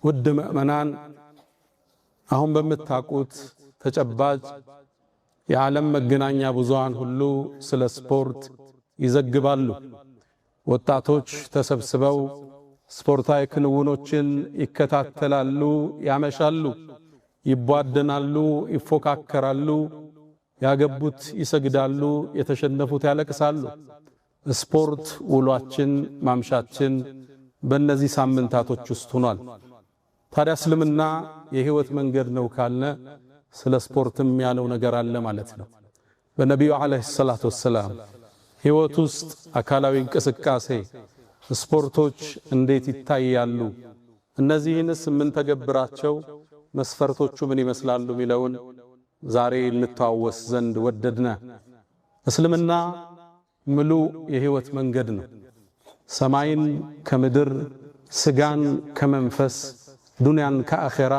ውድ ምእመናን አሁን በመታቁት ተጨባጭ የዓለም መገናኛ ብዙሃን ሁሉ ስለ ስፖርት ይዘግባሉ። ወጣቶች ተሰብስበው ስፖርታዊ ክንውኖችን ይከታተላሉ፣ ያመሻሉ፣ ይቧደናሉ፣ ይፎካከራሉ፣ ያገቡት ይሰግዳሉ፣ የተሸነፉት ያለቅሳሉ። ስፖርት ውሏችን ማምሻችን በእነዚህ ሳምንታቶች ውስጥ ሆኗል። ታዲያ እስልምና የህይወት መንገድ ነው ካልነ ስለ ስፖርትም ያለው ነገር አለ ማለት ነው። በነቢዩ አለይሂ ሰላቱ ወሰላም ህይወት ውስጥ አካላዊ እንቅስቃሴ ስፖርቶች እንዴት ይታያሉ፣ እነዚህንስ ምን ተገብራቸው መስፈርቶቹ ምን ይመስላሉ ሚለውን ዛሬ እንተዋወስ ዘንድ ወደድና። እስልምና ሙሉ የህይወት መንገድ ነው። ሰማይን ከምድር ስጋን ከመንፈስ ዱንያን ከአኺራ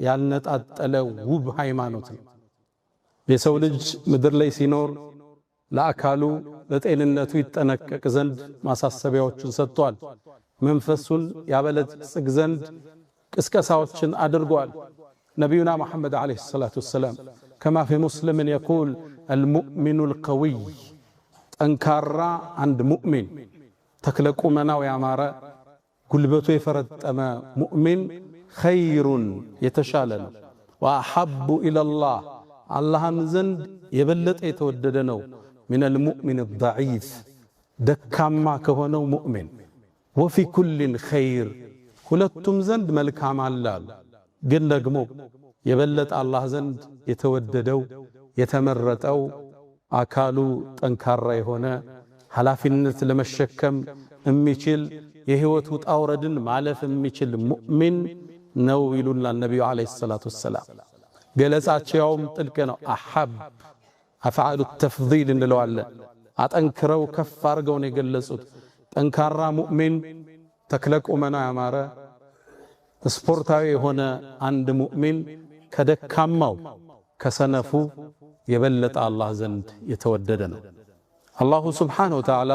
ያልነጣጠለ ውብ ሃይማኖት ነው። የሰው ልጅ ምድር ላይ ሲኖር ለአካሉ ለጤንነቱ ይጠነቀቅ ዘንድ ማሳሰቢያዎችን ሰጥቷል። መንፈሱን ያበለጽግ ዘንድ ቅስቀሳዎችን አድርጓል። ነቢዩና መሐመድ አለይሂ ሰላቱ ወሰላም ከማ ፊ ሙስሊምን የቁል አልሙእሚኑ አልቀዊይ ጠንካራ አንድ ሙእሚን ተክለ ቁመናው ያማረ ጉልበቱ የፈረጠመ ሙእሚን ኸይሩን የተሻለ ነው። ወአሐቡ ኢለላህ አላህም ዘንድ የበለጠ የተወደደ ነው። ሚነል ሙእሚን አልደዒፍ ደካማ ከሆነው ሙእሚን። ወፊ ኩሊን ኸይር ሁለቱም ዘንድ መልካም አለ። ግን ደግሞ የበለጠ አላህ ዘንድ የተወደደው የተመረጠው አካሉ ጠንካራ የሆነ ኃላፊነት ለመሸከም የሚችል የህይወት ውጣ ውረድን ማለፍ የሚችል ሙእሚን ነው ይሉናል ነብዩ አለይሂ ሰላቱ ወሰላም። ገለጻቸውም ጥልቅ ነው። አሐብ አፍዓሉ ተፍዲል እንለዋለን። አጠንክረው ከፍ አድርገው ነው የገለጹት። ጠንካራ ሙእሚን ተክለ ቁመናው ያማረ ስፖርታዊ የሆነ አንድ ሙእሚን ከደካማው ከሰነፉ የበለጠ አላህ ዘንድ የተወደደ ነው። አላሁ ስብሓነሁ ወተዓላ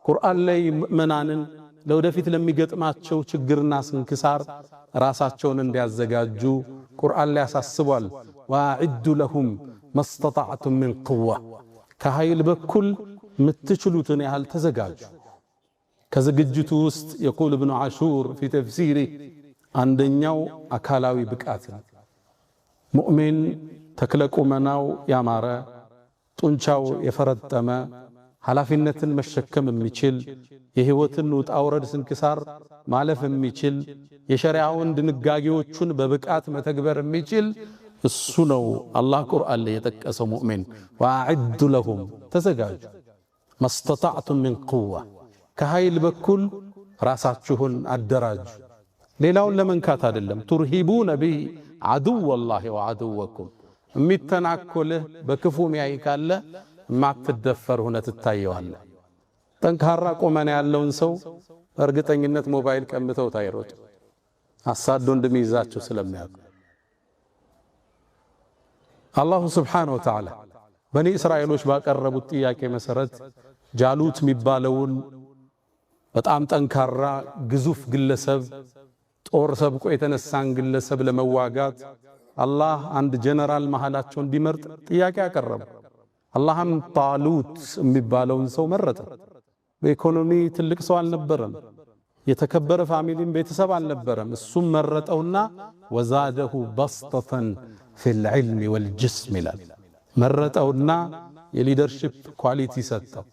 ቁርአን ላይ ምእመናንን ለወደፊት ለሚገጥማቸው ችግርና ስንክሳር ራሳቸውን እንዲያዘጋጁ ቁርአን ላይ ያሳስቧል። ወአዒዱ ለሁም መስተጣዕቱም ሚን ቁዋ ከኃይል በኩል ምትችሉትን ያህል ተዘጋጁ። ከዝግጅቱ ውስጥ የቁል ኢብኑ ዓሹር ፊ ተፍሲሪ አንደኛው አካላዊ ብቃት ነው። ሙእሚን ተክለ ቁመናው ያማረ ጡንቻው የፈረጠመ ኃላፊነትን መሸከም የሚችል የህይወትን ውጣ ውረድ ስንክሳር ማለፍ የሚችል የሸሪዓውን ድንጋጌዎቹን በብቃት መተግበር የሚችል እሱ ነው አላህ ቁርአን ላይ የጠቀሰው ሙእሚን። ወአዒዱ ለሁም ተዘጋጁ መስተጣዕቱም ሚን ቁዋ ከኃይል በኩል ራሳችሁን አደራጁ። ሌላውን ለመንካት አይደለም። ቱርሂቡነ ቢሂ ዐዱወላሂ ወዐዱወኩም የሚተናኮልህ በክፉ ሚያይ ካለ ማትደፈር ሆነ ትታየዋለህ። ጠንካራ ቁመና ያለውን ሰው በእርግጠኝነት ሞባይል ቀምተው ታይሮጥ አሳዶ እንደሚይዛቸው ስለሚያውቁ አላሁ ስብሓነሁ ወተዓላ በኒ እስራኤሎች ባቀረቡት ጥያቄ መሰረት ጃሉት የሚባለውን በጣም ጠንካራ ግዙፍ ግለሰብ ጦር ሰብቆ የተነሳን ግለሰብ ለመዋጋት አላህ አንድ ጀነራል መሃላቸው እንዲመርጥ ጥያቄ አቀረቡ። አላህም ጣሉት የሚባለውን ሰው መረጠ። በኢኮኖሚ ትልቅ ሰው አልነበረም፣ የተከበረ ፋሚሊም ቤተሰብ አልነበረም። እሱም መረጠውና ወዛደሁ በስጠተን ፊል ዒልሚ ወልጅስም ይላል። መረጠውና የሊደርሺፕ ኳሊቲ ሰጠው፣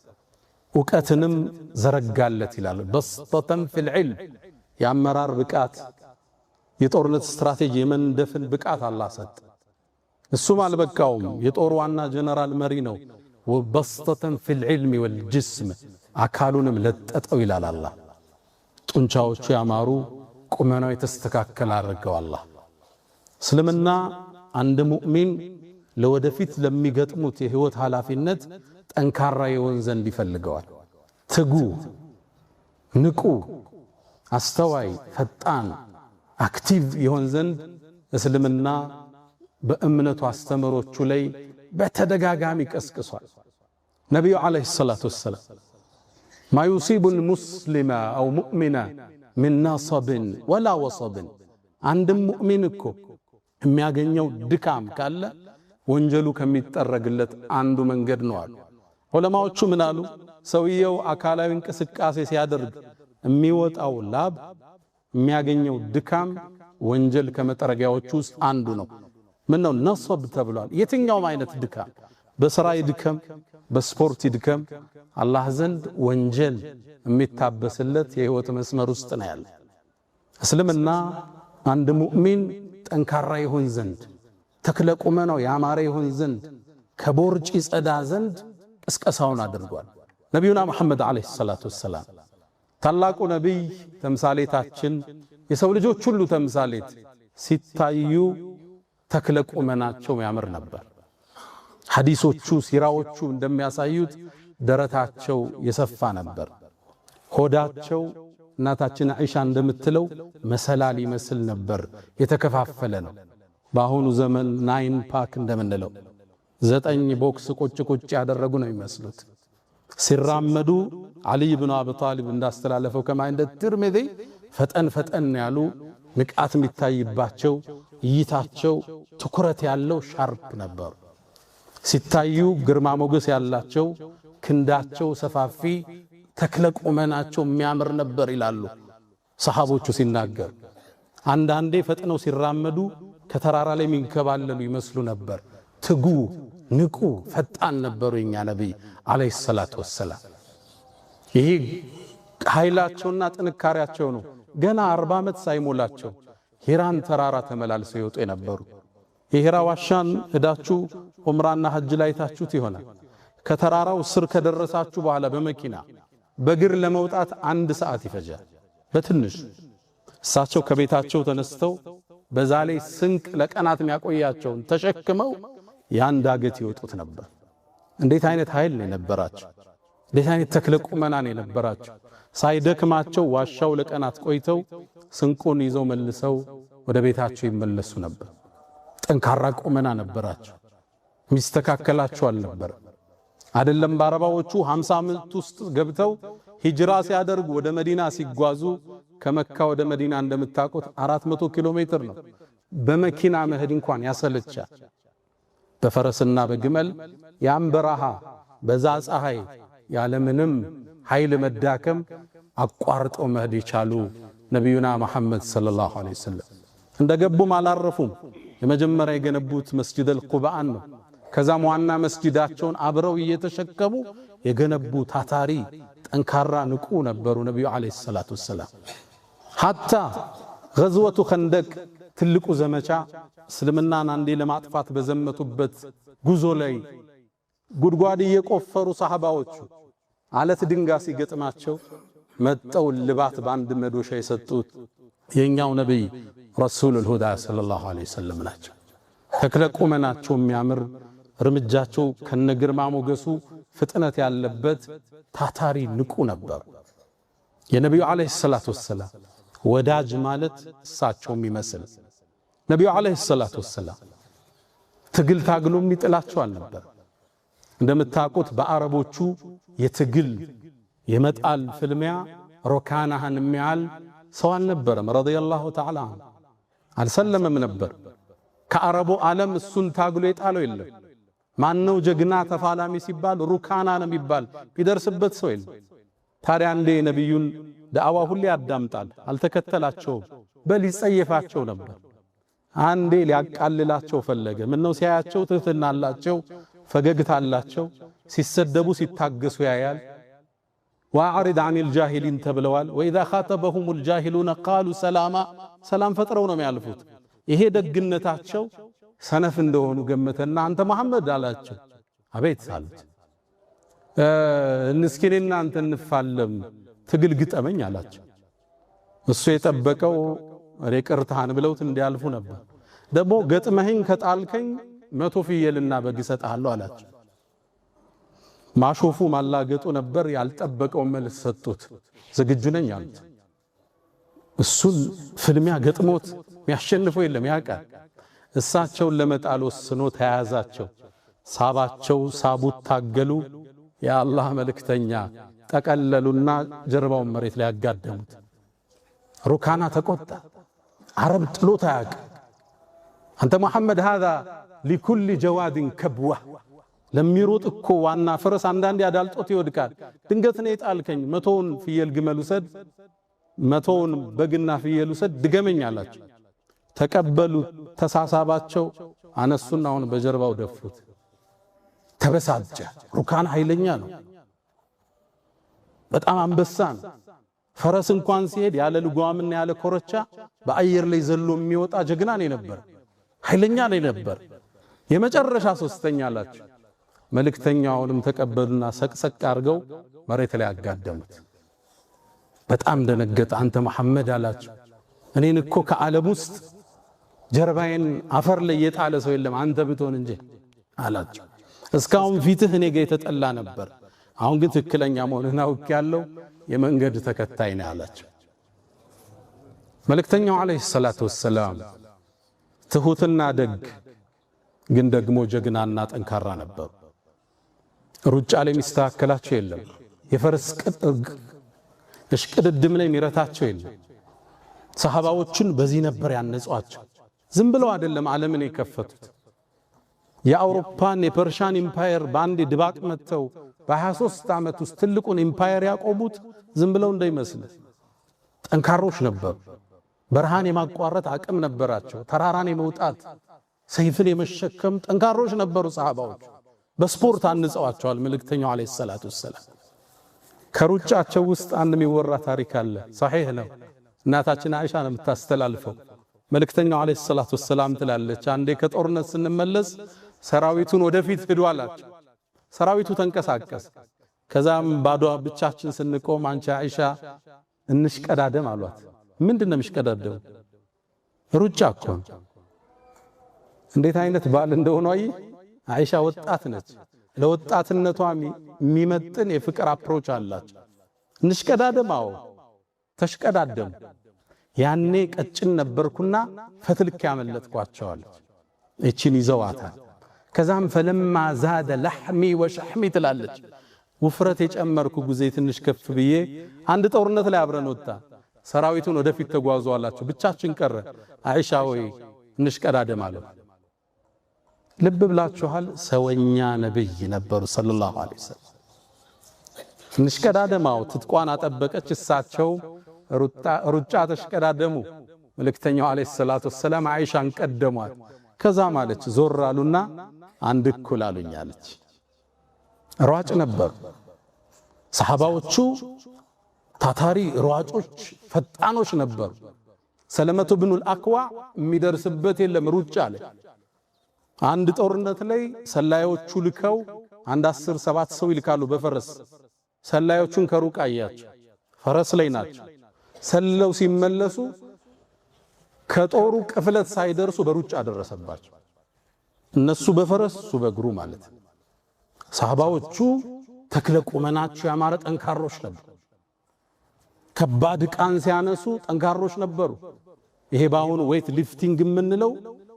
እውቀትንም ዘረጋለት ይላል። በስጠተን ፊል ዒልም የአመራር ብቃት የጦርነት ስትራቴጂ የመንደፍን ብቃት አላህ ሰጠ። እሱም አልበቃውም፣ የጦር ዋና ጀነራል መሪ ነው። ወበስጠተን ፊል ዒልሚ ወልጅስም አካሉንም ለጠጠው ይላል አላህ። ጡንቻዎቹ ያማሩ ቁመናው የተስተካከለ አድርገው አላህ። እስልምና አንድ ሙእሚን ለወደፊት ለሚገጥሙት የህይወት ኃላፊነት ጠንካራ የሆን ዘንድ ይፈልገዋል። ትጉ፣ ንቁ፣ አስተዋይ፣ ፈጣን፣ አክቲቭ የሆን ዘንድ እስልምና በእምነቱ አስተምሮቹ ላይ በተደጋጋሚ ቀስቅሷል። ነቢዩ አለይሂ ሰላቱ ወሰላም ማ ዩሲቡ ልሙስሊመ አው ሙእሚና ሚን ናሰብን ወላ ወሰብን አንድም ሙእሚን እኮ የሚያገኘው ድካም ካለ ወንጀሉ ከሚጠረግለት አንዱ መንገድ ነው አሉ ዑለማዎቹ። ምን አሉ? ሰውየው አካላዊ እንቅስቃሴ ሲያደርግ የሚወጣው ላብ የሚያገኘው ድካም ወንጀል ከመጠረጊያዎቹ ውስጥ አንዱ ነው። ምን ነው ነሰብ ተብሏል። የትኛውም አይነት ድካም በሥራ ይድከም፣ በስፖርት ይድከም፣ አላህ ዘንድ ወንጀል የሚታበስለት የህይወት መስመር ውስጥ ነው ያለ። እስልምና አንድ ሙእሚን ጠንካራ ይሆን ዘንድ ተክለ ቁመናው ያማረ ይሆን ዘንድ ከቦርጭ ይጸዳ ዘንድ ቅስቀሳውን አድርጓል። ነቢዩና መሐመድ ዓለይሂ ሰላቱ ወሰላም ታላቁ ነቢይ ተምሳሌታችን፣ የሰው ልጆች ሁሉ ተምሳሌት ሲታዩ ተክለ ቁመናቸው ያምር ነበር። ሐዲሶቹ ሲራዎቹ እንደሚያሳዩት ደረታቸው የሰፋ ነበር። ሆዳቸው እናታችን አይሻ እንደምትለው መሰላል ይመስል ነበር፣ የተከፋፈለ ነው። በአሁኑ ዘመን 9 ፓክ እንደምንለው 9 ቦክስ ቁጭ ቁጭ ያደረጉ ነው የሚመስሉት። ሲራመዱ አሊ ኢብኑ አቢ ጣሊብ እንዳስተላለፈው ከማ እንደ ትርሚዚ ፈጠን ፈጠን ያሉ ንቃት የሚታይባቸው እይታቸው ትኩረት ያለው ሻርፕ ነበሩ። ሲታዩ ግርማ ሞገስ ያላቸው ክንዳቸው ሰፋፊ ተክለ ቁመናቸው የሚያምር ነበር ይላሉ ሰሃቦቹ ሲናገር። አንዳንዴ ፈጥነው ሲራመዱ ከተራራ ላይ የሚንከባለሉ ይመስሉ ነበር። ትጉ ንቁ ፈጣን ነበሩ የኛ ነብይ አለይሂ ሰላቱ ወሰላም። ይሄ ኃይላቸውና ጥንካሬያቸው ነው። ገና 40 ዓመት ሳይሞላቸው ሂራን ተራራ ተመላልሰው ይወጡ የነበሩ። የሂራ ዋሻን ሄዳችሁ ዑምራና ሐጅ ላይ ታችሁት ይሆናል። ከተራራው ስር ከደረሳችሁ በኋላ በመኪና በእግር ለመውጣት 1 ሰዓት ይፈጃል በትንሽ። እሳቸው ከቤታቸው ተነስተው በዛ ላይ ስንቅ ለቀናት የሚያቆያቸውን ተሸክመው ያን ዳገት ይወጡት ነበር። እንዴት አይነት ኃይል ነው የነበራቸው! እንዴት አይነት ተክለ ቁመና ነው የነበራቸው! ሳይደክማቸው ዋሻው ለቀናት ቆይተው ስንቁን ይዘው መልሰው ወደ ቤታቸው ይመለሱ ነበር። ጠንካራ ቁመና ነበራቸው። ሚስተካከላቸው አልነበር። አይደለም በአረባዎቹ 50 ዓመት ውስጥ ገብተው ሂጅራ ሲያደርጉ ወደ መዲና ሲጓዙ ከመካ ወደ መዲና እንደምታውቁት 400 ኪሎ ሜትር ነው። በመኪና መሄድ እንኳን ያሰለቻል። በፈረስና በግመል ያን በረሃ በዛ ፀሐይ ያለምንም ኃይል መዳከም አቋርጠው መሄድ የቻሉ ነቢዩና መሐመድ ሰለላሁ ዐለይሂ ወሰለም እንደገቡም አላረፉም። የመጀመሪያ የገነቡት መስጂደል ቁባአን ነው። ከዛም ዋና መስጂዳቸውን አብረው እየተሸከሙ የገነቡ ታታሪ ጠንካራ ንቁ ነበሩ ነቢዩ ዐለይሂ ሰላቱ ወሰላም። ሐታ ገዝወቱ ኸንደቅ ትልቁ ዘመቻ እስልምናን አንዴ ለማጥፋት በዘመቱበት ጉዞ ላይ ጉድጓድ እየቆፈሩ ሰሃባዎቹ አለት ድንጋይ ሲገጥማቸው መጠው ልባት ባንድ መዶሻ የሰጡት የኛው ነብይ ረሱሉል ሁዳ ሰለላሁ ዐለይሂ ወሰለም ናቸው። ተክለ ቁመናቸው የሚያምር እርምጃቸው ከነግርማ ሞገሱ ፍጥነት ያለበት ታታሪ ንቁ ነበር። የነብዩ ዐለይሂ ሰላቱ ወሰላም ወዳጅ ማለት እሳቸው የሚመስል ነብዩ ዐለይሂ ሰላቱ ወሰላም ትግል ታግሎ የሚጥላቸው አልነበር። እንደምታውቁት በአረቦቹ የትግል የመጣል ፍልሚያ ሮካናህን የሚያል ሰው አልነበረም። ረዲየላሁ ተዓላ አልሰለመም ነበር። ከአረቡ ዓለም እሱን ታግሎ የጣለው የለም። ማነው ጀግና ተፋላሚ ሲባል ሩካና ነው የሚባል ቢደርስበት ሰው የለም። ታዲያ እንደ ነብዩን ዳዕዋ ሁሌ ያዳምጣል፣ አልተከተላቸውም። በል ይጸየፋቸው ነበር። አንዴ ሊያቃልላቸው ፈለገ። ምነው ሲያያቸው ትህትና አላቸው፣ ፈገግታ አላቸው። ሲሰደቡ ሲታገሱ ያያል። ወአዕሪድ ዐኒል ጃሂሊን ተብለዋል። ወኢዛ ኻተበሁሙል ጃሂሉነ ቃሉ ሰላማ፣ ሰላም ፈጥረው ነው የሚያልፉት። ይሄ ደግነታቸው ሰነፍ እንደሆኑ ገመተና አንተ መሐመድ አላቸው። አቤት አሉት። እንስኪኔና አንተ እንፋለም ትግል ግጠመኝ አላቸው። እሱ የጠበቀው ሬቅርታን ብለውት እንዲያልፉ ነበር። ደግሞ ገጥመህኝ ከጣልከኝ 100 ፍየልና በግ እሰጥሃለሁ አላቸው። ማሾፉ ማላገጡ ነበር። ያልጠበቀው መልስ ሰጡት። ዝግጁ ነኝ አሉት። እሱን ፍልሚያ ገጥሞት የሚያሸንፈው የለም ያውቃል። እሳቸውን ለመጣል ወስኖ ተያዛቸው። ሳባቸው፣ ሳቡት፣ ታገሉ። የአላህ መልእክተኛ ጠቀለሉና ጀርባውን መሬት ላይ ያጋደሙት። ሩካና ተቆጣ። عرب تلوتاك أنت محمد هذا لكل جواد كبوة لم يروت እኮ ዋና ፈረስ አንዳንድ ያዳልጦት ይወድቃል ድንገት ነው ይጣልከኝ መቶውን ፍየል ግመል ውሰድ መቶውን በግና ፍየል ውሰድ ድገመኝ አላቸው ተቀበሉ ተሳሳባቸው አነሱና አሁን በጀርባው ደፉት ተበሳጨ ሩካን ኃይለኛ ነው በጣም አንበሳን ፈረስ እንኳን ሲሄድ ያለ ልጓምና ያለ ኮረቻ በአየር ላይ ዘሎ የሚወጣ ጀግና ነው ነበር ኃይለኛ ነው ነበር የመጨረሻ ሶስተኛ አላቸው መልእክተኛውንም ተቀበሉና ሰቅሰቅ አርገው መሬት ላይ አጋደሙት በጣም ደነገጠ አንተ መሐመድ አላቸው እኔን እኮ ከዓለም ውስጥ ጀርባዬን አፈር ላይ የጣለ ሰው የለም አንተ ብትሆን እንጂ አላቸው እስካሁን ፊትህ እኔ ጋር የተጠላ ነበር አሁን ግን ትክክለኛ መሆንህን አውቄያለሁ የመንገድ ተከታይ ነህ አላቸው መልእክተኛው አለይሂ ሰላቱ ወሰለም ትሁትና ደግ ግን ደግሞ ጀግናና ጠንካራ ነበር ሩጫ ላይ ሚስተካከላቸው የለም የፈረስ እሽቅድድም ላይ ሚረታቸው የለም ሰሃባዎችን በዚህ ነበር ያነጿቸው ዝም ብለው አይደለም ዓለምን የከፈቱት የአውሮፓን የፐርሺያን ኢምፓየር ባንድ ድባቅ መተው በ23 ዓመት ውስጥ ትልቁን ኢምፓየር ያቆሙት ዝም ብለው እንዳይመስል ጠንካሮች ነበሩ በርሃን የማቋረጥ አቅም ነበራቸው ተራራን የመውጣት ሰይፍን የመሸከም ጠንካሮች ነበሩ ሰሃባዎች በስፖርት አንጸዋቸዋል መልእክተኛው አለይሂ ሰላቱ ወሰለም ከሩጫቸው ውስጥ አንድ የሚወራ ታሪክ አለ صحيح ነው እናታችን አይሻ ነው የምታስተላልፈው መልእክተኛው አለይሂ ሰላቱ ወሰለም ትላለች አንዴ ከጦርነት ስንመለስ ሰራዊቱን ወደፊት ሄዱ አላቸው ሰራዊቱ ተንቀሳቀሰ ከዛም ባዶ ብቻችን ስንቆም አንቺ አይሻ እንሽቀዳደም አሏት ምንድነው ምሽቀዳደም ሩጫ እኮ እንዴት አይነት ባል እንደሆነ አይሻ ወጣት ነች ለወጣትነቷ የሚመጥን የፍቅር አፕሮች አላት እንሽቀዳደማው ተሽቀዳደም ያኔ ቀጭን ነበርኩና ፈትልክ ያመለጥኳቸዋል እቺን ይዘዋታል ከዛም ፈለማ زاد لحمي وشحمي ትላለች ውፍረት የጨመርኩ ጊዜ ትንሽ ከፍ ብዬ አንድ ጦርነት ላይ አብረን ወጣ ሰራዊቱን ወደፊት ተጓዙ አላቸው ብቻችን ቀረ አይሻ ወይ እንሽቀዳደም አለ ልብ ብላችኋል ሰወኛ ነብይ ነበሩ ሰለላሁ ዐለይሂ ወሰለም እንሽቀዳደማው ትጥቋን አጠበቀች እሳቸው ሩጫ ተሽቀዳደሙ መልእክተኛው ዐለይሂ ሰላቱ ወሰለም አይሻን ቀደሟት ከዛ ማለች ዞር አሉና አንድ እኩል አሉኝ አለች ሯጭ ነበሩ ሰሃባዎቹ ታታሪ ሯጮች ፈጣኖች ነበሩ ሰለመቱ ብኑ አልአክዋ የሚደርስበት የለም ሩጫ አለ አንድ ጦርነት ላይ ሰላዮቹ ልከው አንድ 10 7 ሰው ይልካሉ በፈረስ ሰላዮቹን ከሩቅ አያቸው ፈረስ ላይ ናቸው ሰለው ሲመለሱ ከጦሩ ቅፍለት ሳይደርሱ በሩጫ ደረሰባቸው እነሱ በፈረስ እሱ በእግሩ ማለት ሰሃባዎቹ ተክለቁመናቸው ያማረ ጠንካሮች ነበሩ ከባድ ቃን ሲያነሱ ጠንካሮች ነበሩ ይሄ ባሁን ዌት ሊፍቲንግ የምንለው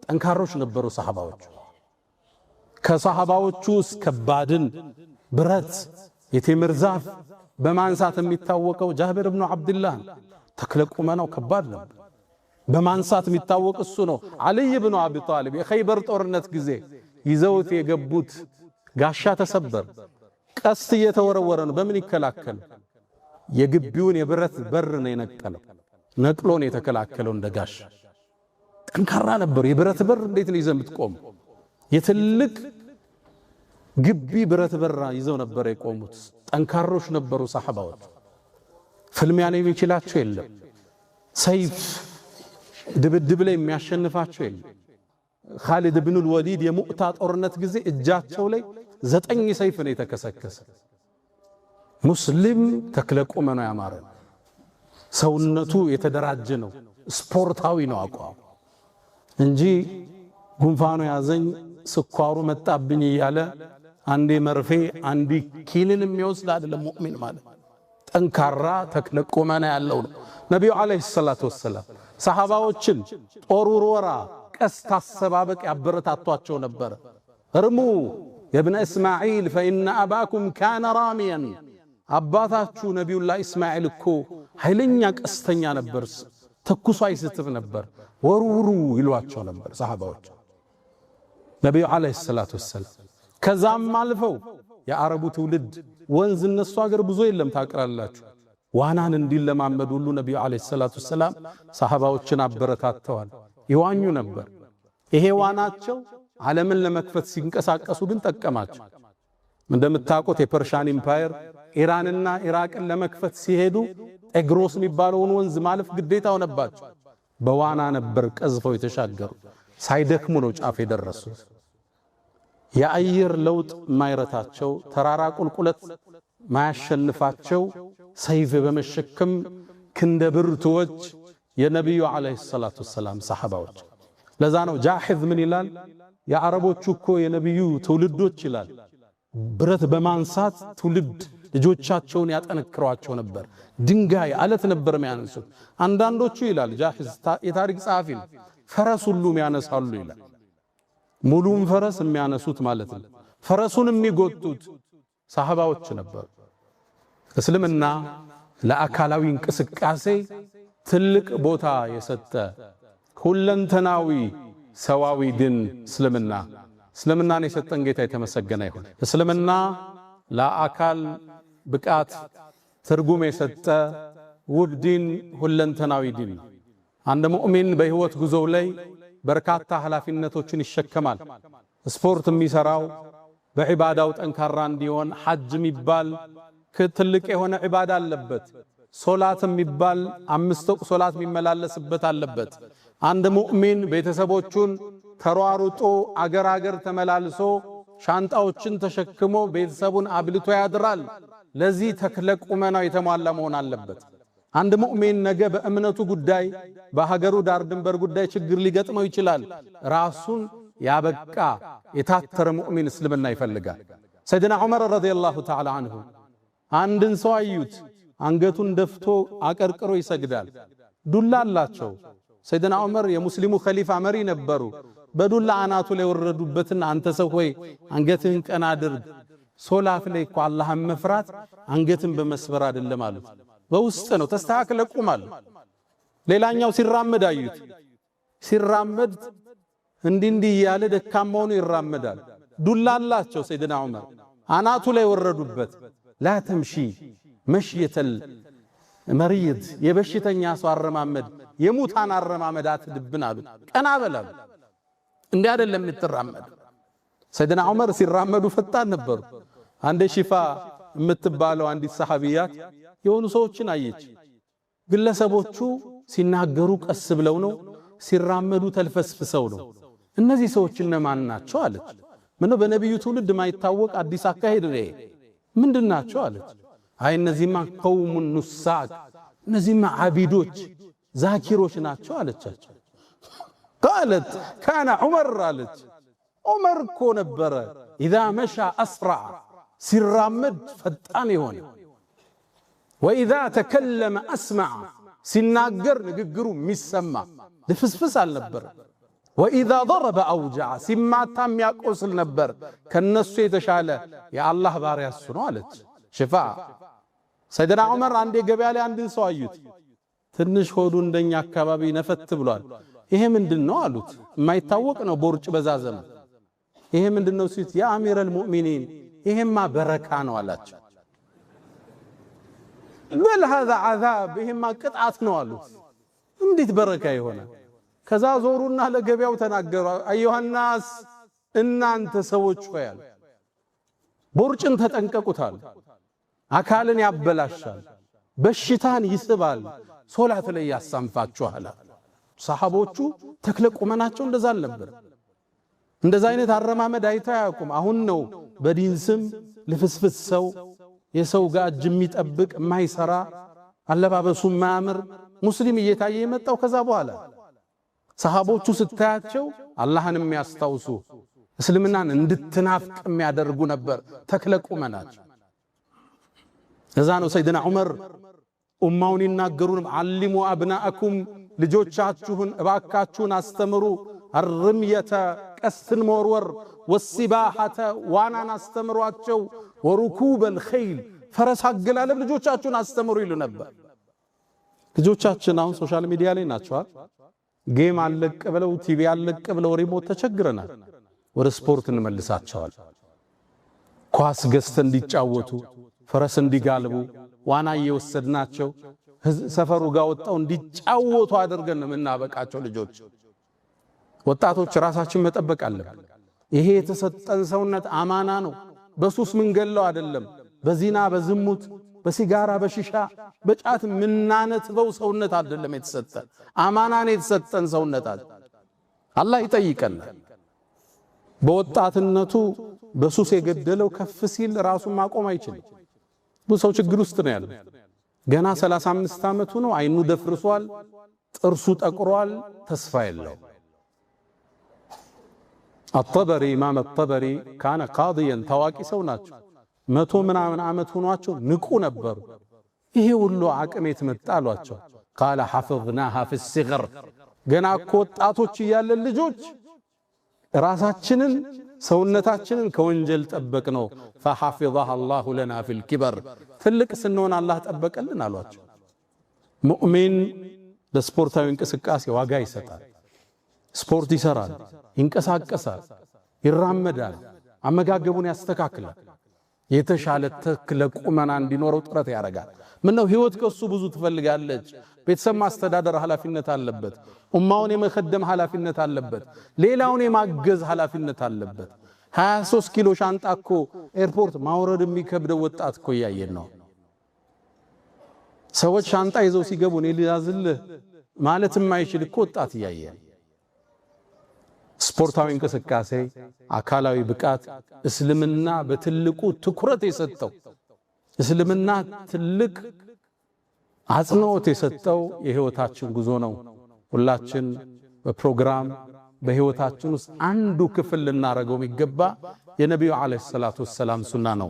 ጠንካሮች ነበሩ ሰሃባዎቹ ከሰሃባዎቹ ከባድን ብረት የቴምር ዛፍ በማንሳት የሚታወቀው ጃብር ኢብኑ አብዱላህ ተክለቁመናው ከባድ ነበር በማንሳት የሚታወቅ እሱ ነው አልይ ኢብኑ አቢ ጣሊብ የኸይበር ጦርነት ጊዜ ይዘውት የገቡት ጋሻ ተሰበር ቀስት እየተወረወረ ነው በምን ይከላከል የግቢውን የብረት በር ነው የነቀለው ነቅሎ ነው የተከላከለው እንደ ጋሻ ጠንካራ ነበር የብረት በር እንዴት ነው ይዘው የምትቆም የትልቅ ግቢ ብረት በር ይዘው ነበር የቆሙት ጠንካሮች ነበሩ ሰሃባዎች ፍልሚያ ላይ የሚችላቸው የለም ሰይፍ ድብድብ ላይ የሚያሸንፋቸው የለም ኻሊድ ኢብኑ አልወሊድ የሙዕታ ጦርነት ጊዜ እጃቸው ላይ 9 ሰይፍ ነው የተከሰከሰ ሙስሊም ተክለቁመናው ያማረ ሰውነቱ የተደራጀ ነው ስፖርታዊ ነው አቋም እንጂ ጉንፋኑ ያዘኝ ስኳሩ መጣብኝ እያለ አንዴ መርፌ አንዴ ኪኒን የሚወስድ አይደለም ሙእሚን ማለት ጠንካራ ተክለቁመና ያለው ነው ነብዩ አለይሂ ሰላቱ ወሰለም ሰሃባዎችን ጦር ውርወራ ቀስት አሰባበቅ ያበረታቷቸው ነበር እርሙ የብነ እስማዒል فإن أباكم كان راميا አባታችሁ ነብዩላህ እስማዒል እኮ ኃይለኛ ቀስተኛ ነበር ተኩሶ አይስትም ነበር ወርውሩ ይሏቸው ነበር ሰሃባዎች ነብዩ አለይሂ ሰላቱ ወሰለም። ከዛም አልፈው የአረቡ ትውልድ ወንዝ እነሱ አገር ብዙ የለም ታውቃላችሁ። ዋናን እንዲለማመዱ ሁሉ ነብዩ አለይሂ ሰላቱ ወሰለም ሰሃባዎችን አበረታተዋል። ይዋኙ ነበር። ይሄ ዋናቸው ዓለምን ለመክፈት ሲንቀሳቀሱ ግን ጠቀማቸው። እንደምታውቁት የፐርሻን ኢምፓየር ኢራንና ኢራቅን ለመክፈት ሲሄዱ ጤግሮስ የሚባለውን ወንዝ ማለፍ ግዴታ ሆነባቸው። በዋና ነበር ቀዝፈው የተሻገሩ። ሳይደክሙ ነው ጫፍ የደረሱት። የአየር ለውጥ ማይረታቸው፣ ተራራ ቁልቁለት ማያሸንፋቸው፣ ሰይፍ በመሸከም ክንደ ብርቱዎች የነብዩ አለይሂ ሰላቱ ወሰለም ሰሃባዎች። ለዛ ነው ጃሂዝ ምን ይላል? የአረቦቹ እኮ የነብዩ ትውልዶች ይላል ብረት በማንሳት ትውልድ ልጆቻቸውን ያጠነክሯቸው ነበር። ድንጋይ አለት ነበር የሚያነሱት። አንዳንዶቹ ይላል ጃሂዝ የታሪክ ጸሐፊ ነው ፈረስ ሁሉ የሚያነሳሉ ይላል። ሙሉም ፈረስ የሚያነሱት ማለት ነው። ፈረሱን የሚጎጡት ሰሃባዎች ነበሩ። እስልምና ለአካላዊ እንቅስቃሴ ትልቅ ቦታ የሰጠ ሁለንተናዊ ሰዋዊ ዲን እስልምናን የሰጠን ጌታ የተመሰገነ ይሁን። እስልምና ለአካል ብቃት ትርጉም የሰጠ ውብ ዲን፣ ሁለንተናዊ ዲን ነው። አንድ ሙእሚን በህይወት ጉዞው ላይ በርካታ ኃላፊነቶችን ይሸከማል። ስፖርት የሚሰራው በዒባዳው ጠንካራ እንዲሆን፣ ሐጅ የሚባል ትልቅ የሆነ ዒባዳ አለበት። ሶላት የሚባል 5 ወቅት ሶላት የሚመላለስበት አለበት። አንድ ሙእሚን ቤተሰቦቹን ተሯሩጦ አገር ተመላልሶ ሻንጣዎችን ተሸክሞ ቤተሰቡን አብልቶ ያድራል። ለዚህ ተክለ ቁመናው የተሟላ መሆን አለበት። አንድ ሙእሚን ነገ በእምነቱ ጉዳይ በሀገሩ ዳር ድንበር ጉዳይ ችግር ሊገጥመው ይችላል። ራሱን ያበቃ የታተረ ሙእሚን እስልምና ይፈልጋል። ሰይድና ዑመር ረዲየላሁ ተዓላ አንሁ አንድን ሰው አዩት፣ አንገቱን ደፍቶ አቀርቅሮ ይሰግዳል። ዱላ አላቸው። ሰይድና ዑመር የሙስሊሙ ኸሊፋ መሪ ነበሩ። በዱላ አናቱ ላይ ወረዱበትና አንተ ሰው ሆይ አንገትህን ቀና አድርግ፣ ሶላት ላይ እኮ አላህን መፍራት አንገትን በመስበር አይደለም አሉት። በውስጥ ነው፣ ተስተካክለ ቁም አሉ። ሌላኛው ሲራመድ አዩት። ሲራመድ እንዲህ ያለ ደካማውን ይራመዳል። ዱላ አላቸው ሰይድና ዑመር። አናቱ ላይ ወረዱበት። ላ ተምሺ መሽየተል መሪድ፣ የበሽተኛ ሰው አረማመድ የሙታን አረማመድ አትድብን አሉት። ቀና በላሉ። እንዲህ አይደለም የምትራመድ። ሰይድና ዑመር ሲራመዱ ፈጣን ነበሩ። አንዴ ሺፋ የምትባለው አንዲት ሰሃቢያት የሆኑ ሰዎችን አየች። ግለሰቦቹ ሲናገሩ ቀስ ብለው ነው፣ ሲራመዱ ተልፈስፍሰው ነው። እነዚህ ሰዎች እነማን ናቸው አለች። ምነው በነብዩ ትውልድ ማይታወቅ አዲስ አካሄድ ነው ምንድናቸው አለች። አይ እነዚህማ ቀውሙን ኑሳክ፣ እነዚህማ ዓቢዶች ዛኪሮች ናቸው አለቻቸው። ቃለት ካነ ዑመር አለች። ዑመር እኮ ነበረ ኢዛ መሻ አስራዕ፣ ሲራመድ ፈጣን የሆነ ወኢዛ ተከለመ አስማዕ፣ ሲናገር ንግግሩ የሚሰማ ልፍስፍስ አልነበረ። ወኢዛ ضرب አውጀዐ፣ ሲማታ የሚያቆስል ነበር። ከነሱ የተሻለ የአላህ ባሪያ እሱ ነው አለች። ሽፋ ሰይድና ዑመር አንዴ ገበያ ላይ አንድን ሰው አዩት። ትንሽ ሆዱ እንደኛ አካባቢ ነፈት ብሏል። ይሄ ምንድነው አሉት። የማይታወቅ ነው ቦርጭ በዛዘመ። ይሄ ምንድነው ሲት ያ አሚረል ሙእሚኒን፣ ይሄማ በረካ ነው አላቸው። በል هذا عذاب፣ ይሄማ ቅጣት ነው አሉት። እንዴት በረካ ይሆናል? ከዛ ዞሩና ለገበያው ተናገሩ። አዩሃናስ፣ እናንተ ሰዎች ሆይ አሉ፣ ቦርጭን ተጠንቀቁታል። አካልን ያበላሻል፣ በሽታን ይስባል፣ ሶላት ላይ ያሳንፋችኋል። ሰሃቦቹ ተክለ ቁመናቸው እንደዛ አልነበር። እንደዛ አይነት አረማመድ አይተው አያውቁም። አሁን ነው በዲን ስም ልፍስፍስ ሰው፣ የሰው ጋር እጅ የሚጠብቅ የማይሰራ አለባበሱ ማያምር ሙስሊም እየታየ የመጣው ከዛ በኋላ። ሰሃቦቹ ስታያቸው አላህን የሚያስታውሱ እስልምናን እንድትናፍቅ የሚያደርጉ ነበር ተክለ ቁመናቸው። እዛ ነው ሰይድና ዑመር ኡማውን ይናገሩን፣ ዓሊሙ አብናአኩም፣ ልጆቻችሁን እባካችሁን አስተምሩ፣ አርምየተ ቀስትን መወርወር፣ ወሲባሐተ ዋናን አስተምሯቸው፣ ወሩኩበል ኸይል ፈረስ አገላለብ ልጆቻችሁን አስተምሩ ይሉ ነበር። ልጆቻችን አሁን ሶሻል ሚዲያ ላይ ናቸዋል። ጌም አለቅ ብለው ቲቪ አለቅ ብለው ሪሞት ተቸግረናል። ወደ ስፖርት እንመልሳቸዋል። ኳስ ገዝተን እንዲጫወቱ፣ ፈረስ እንዲጋልቡ፣ ዋና እየወሰድናቸው ሰፈሩ ጋር ወጣው እንዲጫወቱ አድርገን የምናበቃቸው ልጆች። ወጣቶች ራሳችን መጠበቅ አለብን። ይሄ የተሰጠን ሰውነት አማና ነው። በሱስ ምንገለው አይደለም። በዚና በዝሙት በሲጋራ በሽሻ በጫት ምናነትበው ሰውነት አይደለም የተሰጠን። አማና ነው የተሰጠን ሰውነት። አላህ ይጠይቀናል። በወጣትነቱ በሱስ የገደለው ከፍ ሲል ራሱን ማቆም አይችልም። ብዙ ሰው ችግር ውስጥ ነው ያለው። ገና 35 ዓመቱ ነው። አይኑ ደፍርሷል፣ ጥርሱ ጠቁሯል፣ ተስፋ የለው። አጠበሪ ኢማም አጠበሪ ካነ ቃዲያን ታዋቂ ሰው ናቸው። 100 ምናምን ዓመት ሆኗቸው ንቁ ነበሩ። ይሄ ሁሉ አቅም የት መጣ አሏቸው። ቃለ ሐፈዝናሃ ፊስሲግር ገና እኮ ወጣቶች እያለን ልጆች ራሳችንን ሰውነታችንን ከወንጀል ጠበቅ ነው። ፈሐፊظها الله لنا في الكبر ትልቅ ስንሆን አላህ ጠበቀልን አሏቸው። ሙእሚን ለስፖርታዊ እንቅስቃሴ ዋጋ ይሰጣል። ስፖርት ይሰራል፣ ይንቀሳቀሳል፣ ይራመዳል፣ አመጋገቡን ያስተካክላል፣ የተሻለ ተክለ ቁመና እንዲኖረው ጥረት ያደርጋል። ምነው ህይወት ከሱ ብዙ ትፈልጋለች። ቤተሰብ ማስተዳደር ኃላፊነት አለበት። ኡማውን የመخدም ኃላፊነት አለበት። ሌላውን የማገዝ ኃላፊነት አለበት። 23 ኪሎ ሻንጣ እኮ ኤርፖርት ማውረድ የሚከብደው ወጣት እኮ ያየን ነው። ሰዎች ሻንጣ ይዘው ሲገቡ እኔ ልያዝልህ ማለት የማይችል እኮ ወጣት ያየን። ስፖርታዊ እንቅስቃሴ፣ አካላዊ ብቃት እስልምና በትልቁ ትኩረት የሰጠው እስልምና ትልቅ አጽንዖት የሰጠው የህይወታችን ጉዞ ነው። ሁላችን በፕሮግራም በህይወታችን ውስጥ አንዱ ክፍል ልናረገው የሚገባ የነብዩ አለይሂ ሰላቱ ወሰለም ሱና ነው።